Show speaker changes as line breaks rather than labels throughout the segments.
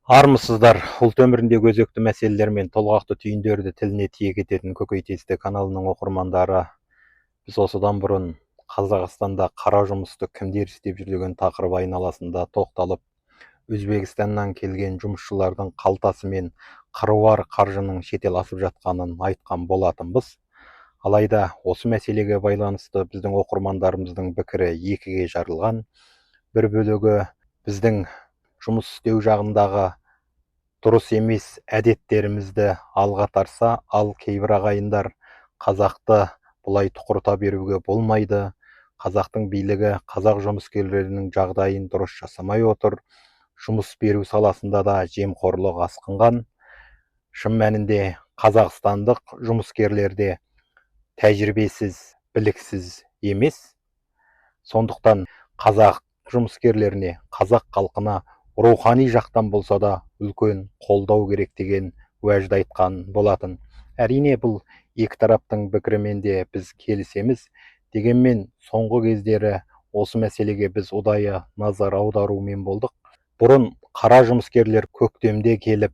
Армысыздар, ұлт өміріндегі өзекті мәселелер мен толғақты түйіндерді тіліне тиек ететін көкейтесті каналының оқырмандары. Біз осыдан бұрын Қазақстанда қара жұмысты кімдер істеп жүр деген тақырып айналасында тоқталып, Өзбекстаннан келген жұмысшылардың қалтасы мен қыруар қаржының шетел асып жатқанын айтқан болатынбыз. Алайда осы мәселеге байланысты біздің оқырмандарымыздың пікірі екіге жарылған. Бір бөлігі біздің жұмыс істеу жағындағы дұрыс емес әдеттерімізді алға тарса, ал кейбір ағайындар қазақты бұлай тұқырта беруге болмайды, қазақтың билігі қазақ жұмыскерлерінің жағдайын дұрыс жасамай отыр, жұмыс беру саласында да жемқорлық асқынған. Шын мәнінде қазақстандық жұмыскерлерде тәжірибесіз, біліксіз емес. Сондықтан қазақ жұмыскерлеріне, қазақ халқына рухани жақтан болса да үлкен қолдау керек деген уәжді айтқан болатын. Әрине бұл екі тараптың пікірімен де біз келісеміз. Дегенмен соңғы кездері осы мәселеге біз ұдайы назар аударумен болдық. Бұрын қара жұмыскерлер көктемде келіп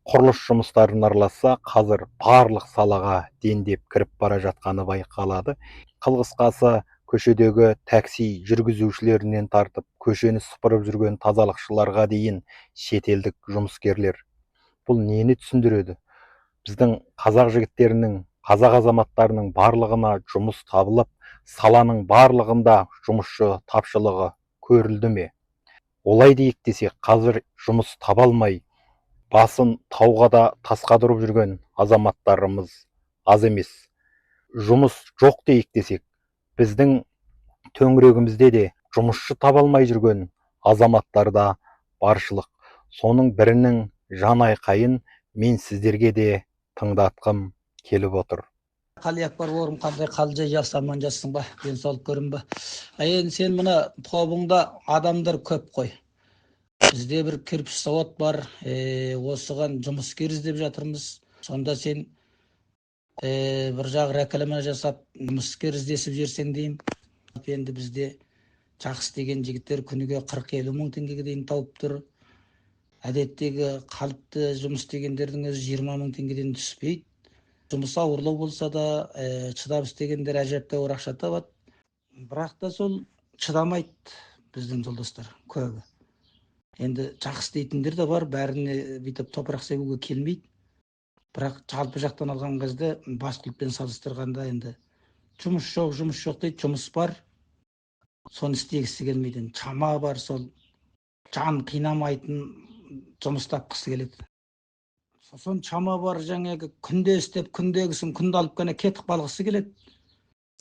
құрылыс жұмыстарын араласса, қазір барлық салаға дендеп кіріп бара жатқаны байқалады. Қысқасы, көшедегі такси жүргізушілерінен тартып, көшені сыпырып жүрген тазалықшыларға дейін шетелдік жұмыскерлер. Бұл нені түсіндіреді? Біздің қазақ жігіттерінің, қазақ азаматтарының барлығына жұмыс табылып, саланың барлығында жұмысшы тапшылығы көрілді ме? Олай дейік десек, қазір жұмыс таба алмай, басын тауға да тасқа тұрып жүрген азаматтарымыз аз емес. Жұмыс жоқ дейік десек, біздің төңірегімізде де жұмысшы таба алмай жүрген азаматтар да баршылық. Соның бірінің жан айқайын мен сіздерге де тыңдатқым келіп отыр.
Қалияқ бар орым қандай қалжай жасаман жассың ба, денсаулық көрін ба. Енді сен мына тобыңда адамдар көп қой. Бізде бір кірпіш завод бар, осыған жұмыскер іздеп жатырмыз. Сонда сен бір жағы рәкіліме жасап, жұмыскер іздесіп жерсең деймін. Енді бізде жақсы деген жігіттер күніге 40-50 мың теңгеге дейін тауып тұр. Әдеттегі қалыпты жұмыс дегендердің өзі 20 мың теңгеден түспейді. Жұмыс ауырлау болса да, шыдап істегендер әжептәуір ақша табады. Бірақ та сол шыдамайды біздің жолдастар көбі. Енді жақсы дейтіндер де бар, бәріне бүйтіп топырақ себуге келмейді. Бірақ жалпы жақтан алған кезде басқұлықпен салыстырғанда енді жұмыс жоқ дейді, жұмыс бар. Соны істегісі келмейді. Чама бар, сол жан қинамайтын жұмыс тапқысы келеді. Сосын чама бар, жаңағы күнде істеп, күндегісін күнді алып қана кетіп қалғысы келеді.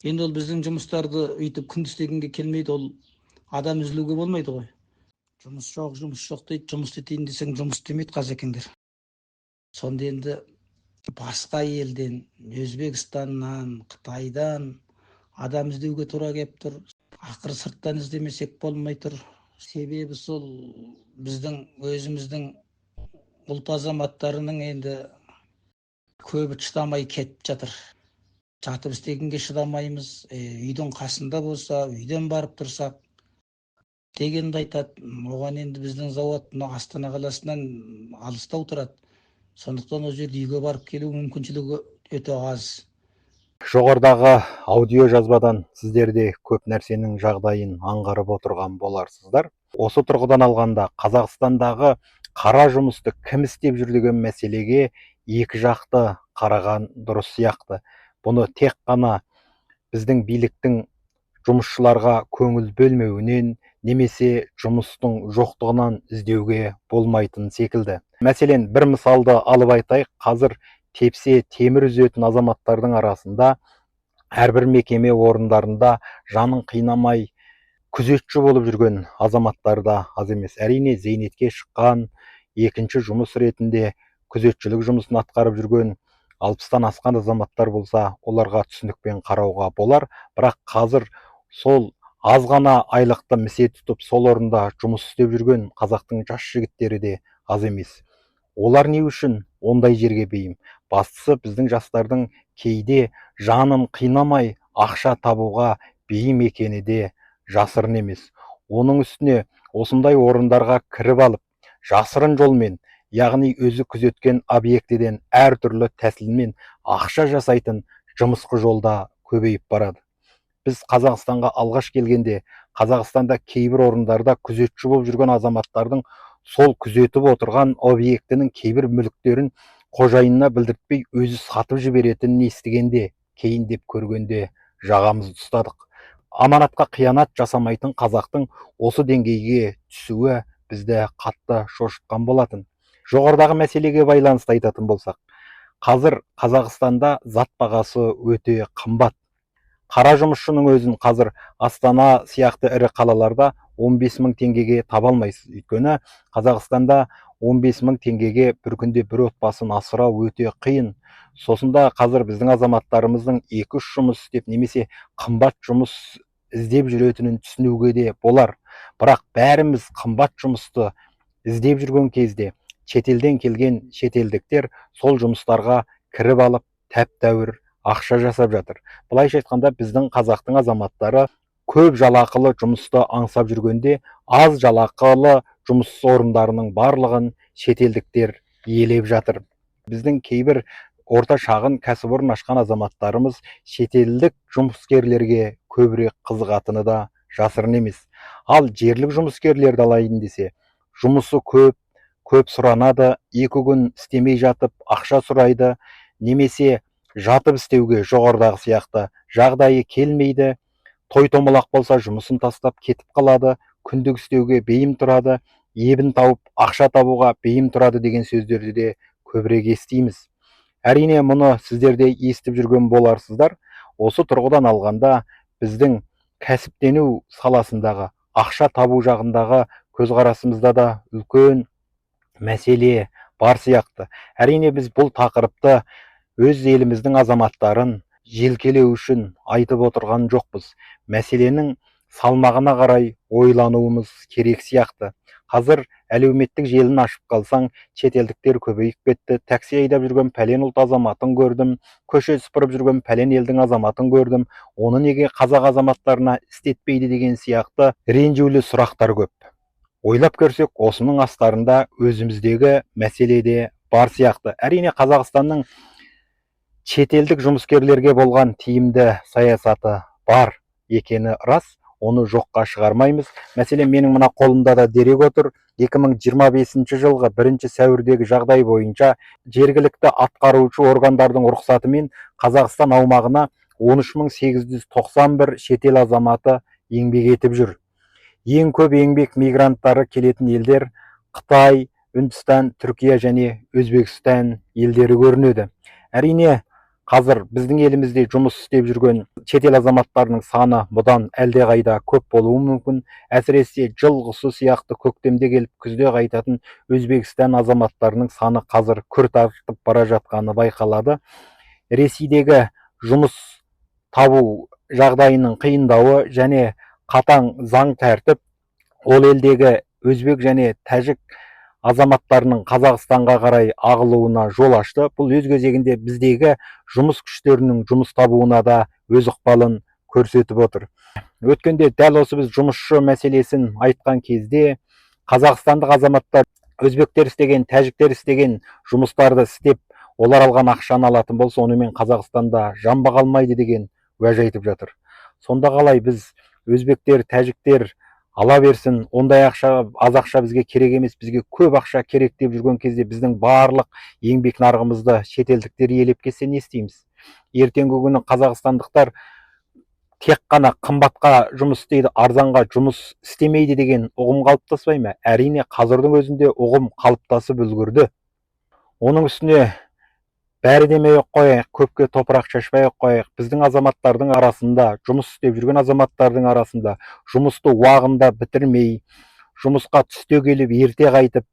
Енді ол біздің жұмыстарды өйтіп күнді істегенге келмейді, ол адам үзілуге болмайды ғой. Жұмыс жоқ дейді, жұмыс істейін десең жұмыс істемейді қазекеңдер. Сонда енді басқа елден, Өзбекстаннан, Қытайдан адам іздеуге тура келіп тұр. Ақыры сырттан іздемесек болмай тұр. Себебі сол біздің өзіміздің ұлт азаматтарының енді көбі шыдамай кетіп жатыр. Жатып істегенге шыдамаймыз, үйдің қасында болса, үйден барып тұрсақ дегенді айтады. Оған енді біздің завод Астана қаласынан алыстау тұрады. Сондықтан ол жерде үйге барып келу мүмкіншілігі өте аз.
Жоғарыдағы аудио жазбадан сіздер де көп нәрсенің жағдайын аңғарып отырған боларсыздар. Осы тұрғыдан алғанда Қазақстандағы қара жұмысты кім істеп жүр деген мәселеге екі жақты қараған дұрыс сияқты. Бұны тек қана біздің биліктің жұмысшыларға көңіл бөлмеуінен немесе жұмыстың жоқтығынан іздеуге болмайтын секілді. Мәселен, бір мысалды алып айтайық. Қазір тепсе темір үзетін азаматтардың арасында әрбір мекеме орындарында жанын қинамай күзетші болып жүрген азаматтар да аз емес. Әрине, зейнетке шыққан, екінші жұмыс ретінде күзетшілік жұмысын атқарып жүрген 60-тан асқан азаматтар болса, оларға түсінікпен қарауға болар. Бірақ қазір сол аз ғана айлықты місе тұтып, сол орында жұмыс істеп жүрген қазақтың жас жігіттері де аз емес. Олар не үшін ондай жерге бейім? Бастысы біздің жастардың кейде жанын қинамай ақша табуға бейім екені де жасырын емес. Оның үстіне осындай орындарға кіріп алып, жасырын жолмен, яғни өзі күзеткен объектіден әртүрлі тәсілмен ақша жасайтын жымысқы жолда көбейіп барады. Біз Қазақстанға алғаш келгенде Қазақстанда кейбір орындарда күзетші болып жүрген азаматтардың сол күзетіп отырған объектінің кейбір мүліктерін қожайынына білдіртпей өзі сатып жіберетінін естігенде, кейін деп көргенде жағамызды ұстадық. Аманатқа қиянат жасамайтын қазақтың осы деңгейге түсуі бізді қатты шошытқан болатын. Жоғарыдағы мәселеге байланысты айтатын болсақ, қазір Қазақстанда зат бағасы өте қымбат. Қара жұмысшының өзін қазір Астана сияқты ірі қалаларда 15 мың теңгеге таба алмайсыз. Өйткені Қазақстанда 15 мың теңгеге бір күнде бір отбасын асырау өте қиын. Сосында қазір біздің азаматтарымыздың 2-3 жұмыс істеп, немесе қымбат жұмыс іздеп жүретінін түсінуге де болар. Бірақ бәріміз қымбат жұмысты іздеп жүрген кезде шетелден келген шетелдіктер сол жұмыстарға кіріп алып тәп-тәуір ақша жасап жатыр. Былайша айтқанда біздің қазақтың азаматтары көп жалақылы жұмысты аңсап жүргенде аз жалақылы жұмыс орындарының барлығын шетелдіктер иелеп жатыр. Біздің кейбір орта шағын кәсіпорын ашқан азаматтарымыз шетелдік жұмыскерлерге көбірек қызығатыны да жасырын емес. Ал жерлік жұмыскерлерді алайын десе, жұмысы көп сұранады, 2 күн істемей жатып ақша сұрайды, немесе жатып істеуге жоғарыдағы сияқты жағдайы келмейді, той-томалақ болса жұмысын тастап кетіп қалады, күндік істеуге бейім тұрады, ебін тауып ақша табуға бейім тұрады деген сөздерді де көбірек естиміз. Әрине, мұны сіздер де естіп жүрген боларсыздар. Осы тұрғыдан алғанда біздің кәсіптену саласындағы ақша табу жағындағы көзқарасымызда да үлкен мәселе бар сияқты. Әрине, біз бұл тақырыпты өз еліміздің азаматтарын желкелеу үшін айтып отырған жоқпыз. Мәселенің салмағына қарай ойлануымыз керек сияқты. Қазір әлеуметтік желіні ашып қалсаң, шетелдіктер көбейіп кетті. Такси айдап жүрген пәлен ұлт азаматын көрдім, көше сыпырып жүрген пәлен елдің азаматын көрдім, оны неге қазақ азаматтарына істетпейді деген сияқты ренжулі сұрақтар көп. Ойлап көрсек, осының астарында өзіміздегі мәселеде бар сияқты. Әрине, Қазақстанның шетелдік жұмыскерлерге болған тиімді саясаты бар екені рас, оны жоққа шығармаймыз. Мәселен, менің мына қолымда да дерек отыр. 2025 жылғы 1 сәуірдегі жағдай бойынша жергілікті атқарушы органдардың рұқсатымен Қазақстан аумағына 13.891 шетел азаматы еңбек етіп жүр. Ең көп еңбек мигранттары келетін елдер Қытай, Үндістан, Түркия және Өзбекстан елдері көрінеді. Әрине, қазір біздің елімізде жұмыс істеп жүрген шетел азаматтарының саны бұдан әлдеқайда көп болуы мүмкін. Әсіресе жыл құсы сияқты көктемде келіп күзде қайтатын Өзбекстан азаматтарының саны қазір күрт артып бара жатқаны байқалады. Ресейдегі жұмыс табу жағдайының қиындауы және қатаң заң тәртіп ол елдегі өзбек және тәжік азаматтарының Қазақстанға қарай ағылуына жол ашты. Бұл өз кезегінде біздегі жұмыс күштерінің жұмыс табуына да өз ықпалын көрсетіп отыр. Өткенде дәл осы біз жұмысшы мәселесін айтқан кезде қазақстандық азаматтар өзбектер істеген, тәжіктер істеген жұмыстарды істеп, олар алған ақшаны алатын болса, онымен Қазақстанда жан қалмайды деген уәж айтып жатыр. Сонда қалай біз өзбектер, тәжіктер ала берсін, ондай ақша, аз ақша бізге керек емес, бізге көп ақша керек деп жүрген кезде біздің барлық еңбек нарығымызды шетелдіктер иелеп кетсе не істейміз? Ертеңгі күні қазақстандықтар тек қана қымбатқа жұмыс істейді, арзанға жұмыс істемейді деген ұғым қалыптаспай ма? Әрине, қазірдің өзінде ұғым қалыптасып үлгерді. Оның үстіне бәрі демей қояйық, көпке топырақ шашпай қояйық. Біздің азаматтардың арасында, жұмыс істеп жүрген азаматтардың арасында, жұмысты уағында бітірмей, жұмысқа түсте келіп, ерте қайтып,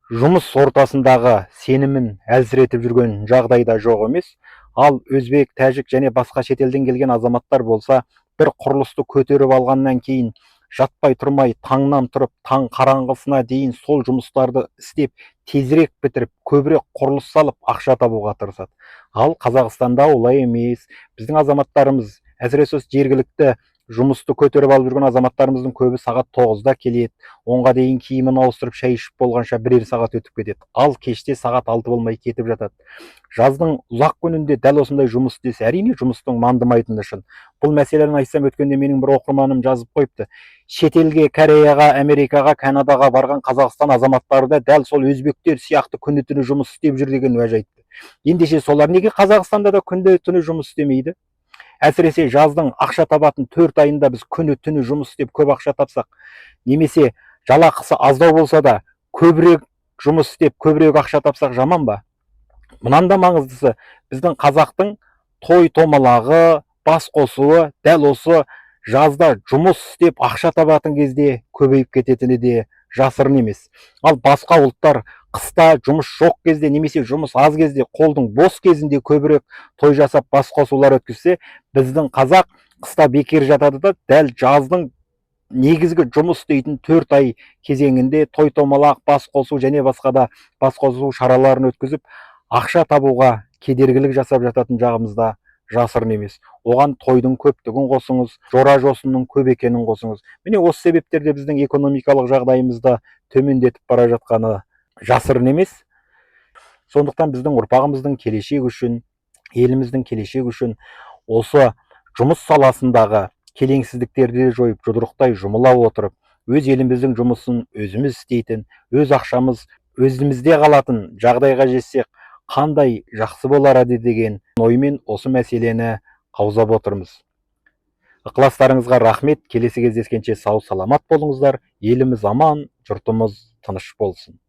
жұмыс ортасындағы сенімін әлсіретіп жүрген жағдайда жоқ емес. Ал өзбек, тәжік және басқа шетелден келген азаматтар болса, бір құрылысты көтеріп алғаннан кейін жатпай тұрмай, таңнан тұрып, таң қараңғысына дейін сол жұмыстарды істеп, тезірек бітіріп, көбірек құрылыс салып, ақша табуға тырысады. Ал Қазақстанда олай емес. Біздің азаматтарымыз, әсіресе жергілікті жұмысты көтеріп алып жүрген азаматтарымыздың көбі сағат 9-да келеді, 10-ға дейін киімін ауыстырып шай ішіп болғанша бірер сағат өтіп кетеді, ал кеште сағат 6 болмай кетіп жатады. Жаздың ұзақ күнінде дәл осындай жұмыс істесе, әрине жұмыстың мандымайтыны шын. Бұл мәселені айтсам, өткенде менің бір оқырманым жазып қойыпты: шетелге, Кореяға, Америкаға, Канадаға барған Қазақстан азаматтары да дәл сол өзбектер сияқты күні түні жұмыс істеп жүр деген уәж айтты. Ендеше солар неге Қазақстанда да күні түні жұмыс істемейді? Әсіресе жаздың ақша табатын 4 айында біз күні түні жұмыс істеп көп ақша тапсақ, немесе жалақысы аздау болса да көбірек жұмыс істеп көбірек ақша тапсақ жаман ба? Мұнан да маңыздысы, біздің қазақтың той томалағы, бас қосуы дәл осы жазда жұмыс істеп ақша табатын кезде көбейіп кететіні де жасырын емес. Ал басқа ұлттар қыста жұмыс жоқ кезде немесе жұмыс аз кезде, қолдың бос кезінде көбірек той жасап бас қосулар өткізсе, біздің қазақ қыста бекер жатады да дәл жаздың негізгі жұмыс істейтін 4 ай кезеңінде той томалақ, бас қосу және басқа да бас қосу шараларын өткізіп ақша табуға кедергілік жасап жататын жағымызда жасырын емес. Оған тойдың көптігін қосыңыз, жора жосынның көп екенін қосыңыз. Міне осы себептерде біздің экономикалық жағдайымызда төмендетіп бара жатқаны жасырын емес. Сондықтан біздің ұрпағымыздың келешегі үшін, еліміздің келешегі үшін осы жұмыс саласындағы келеңсіздіктерді жойып, жұдырықтай жұмыла отырып, өз еліміздің жұмысын өзіміз істейтін, өз ақшамыз өзімізде қалатын жағдайға жетсек, қандай жақсы болар еді деген оймен осы мәселені қаузап отырмыз. Ықыластарыңызға рахмет. Келесі кездескенше сау саламат болыңыздар. Еліміз аман, жұртымыз тыныш болсын.